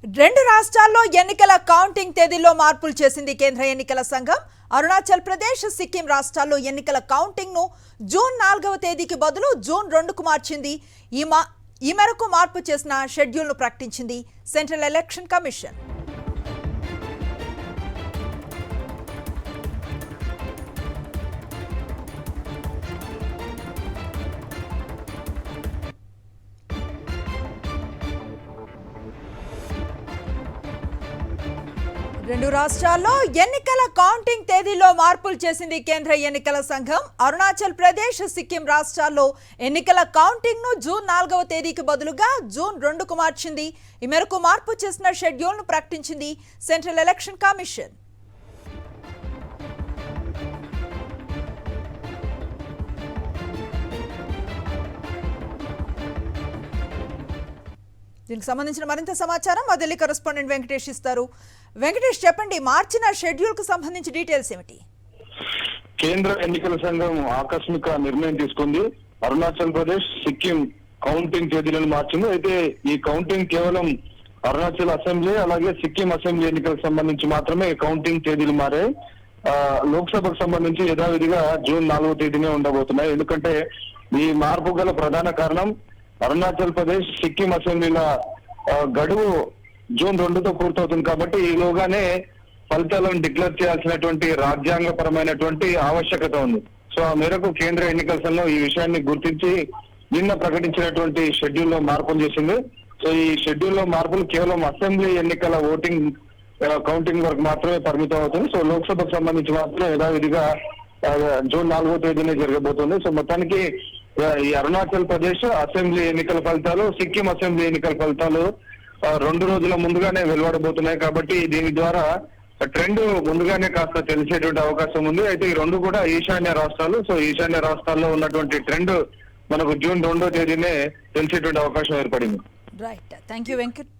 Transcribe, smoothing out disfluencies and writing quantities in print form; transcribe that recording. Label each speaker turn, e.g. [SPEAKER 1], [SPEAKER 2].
[SPEAKER 1] రెండు రాష్ట్రాల్లో ఎన్నికల కౌంటింగ్ తేదీల్లో మార్పులు చేసింది కేంద్ర ఎన్నికల సంఘం. అరుణాచల్ ప్రదేశ్, సిక్కిం రాష్ట్రాల్లో ఎన్నికల కౌంటింగ్ ను జూన్ 4వ తేదీకి బదులు జూన్ 2కు మార్చింది. ఈ మేరకు మార్పు చేసిన షెడ్యూల్ ను ప్రకటించింది సెంట్రల్ ఎలక్షన్ కమిషన్. రెండు రాష్ట్రాల్లో ఎన్నికల కౌంటింగ్ తేదీలో మార్పులు చేసింది కేంద్ర ఎన్నికల సంఘం. అరుణాచల్ ప్రదేశ్, సిక్కిం రాష్ట్రాల్లో ఎన్నికల కౌంటింగ్ ను జూన్ 4వ తేదీకి బదులుగా జూన్ 2కు మార్చింది. ఈ మేరకు మార్పు చేసిన షెడ్యూల్ ను ప్రకటించింది సెంట్రల్ ఎలక్షన్ కమిషన్. దీనికి సంబంధించిన మరింత సమాచారం మా ఢిల్లీ కరెస్పాండెంట్ వెంకటేష్ ఇస్తారు. వెంకటేష్, చెప్పండి, మార్చిన షెడ్యూల్ కు సంబంధించి డీటెయిల్స్ ఏమిటి?
[SPEAKER 2] కేంద్ర ఎన్నికల సంఘం ఆకస్మిక నిర్ణయం తీసుకుంది. అరుణాచల్ ప్రదేశ్, సిక్కిం కౌంటింగ్ తేదీలను మార్చింది. అయితే ఈ కౌంటింగ్ కేవలం అరుణాచల్ అసెంబ్లీ అలాగే సిక్కిం అసెంబ్లీ ఎన్నికలకు సంబంధించి మాత్రమే కౌంటింగ్ తేదీలు మారాయి. లోక్సభకు సంబంధించి యథావిధిగా జూన్ 4వ తేదీనే ఉండబోతున్నాయి. ఎందుకంటే ఈ మార్పు గల ప్రధాన కారణం అరుణాచల్ ప్రదేశ్, సిక్కిం అసెంబ్లీల గడువు జూన్ 2తో పూర్తవుతుంది. కాబట్టి ఈలోగానే ఫలితాలను డిక్లేర్ చేయాల్సినటువంటి రాజ్యాంగపరమైనటువంటి ఆవశ్యకత ఉంది. సో ఆ మేరకు కేంద్ర ఎన్నికల సంఘం ఈ విషయాన్ని గుర్తించి నిన్న ప్రకటించినటువంటి షెడ్యూల్లో మార్పులు చేసింది. సో ఈ షెడ్యూల్లో మార్పులు కేవలం అసెంబ్లీ ఎన్నికల ఓటింగ్ కౌంటింగ్ వరకు మాత్రమే పరిమితం అవుతుంది. సో లోక్సభకు సంబంధించి మాత్రం యథావిధిగా జూన్ 4వ తేదీనే జరగబోతుంది. సో మొత్తానికి ఈ అరుణాచల్ ప్రదేశ్ అసెంబ్లీ ఎన్నికల ఫలితాలు, సిక్కిం అసెంబ్లీ ఎన్నికల ఫలితాలు 2 రోజుల ముందుగానే వెలువడబోతున్నాయి. కాబట్టి దీని ద్వారా ట్రెండ్ ముందుగానే కాస్త తెలిసేటువంటి అవకాశం ఉంది. అయితే ఈ రెండు కూడా ఈశాన్య రాష్ట్రాలు. సో ఈశాన్య రాష్ట్రాల్లో ఉన్నటువంటి ట్రెండ్ మనకు జూన్ 2వ తేదీనే తెలిసేటువంటి అవకాశం ఏర్పడింది.
[SPEAKER 1] Right, thank you Venkat.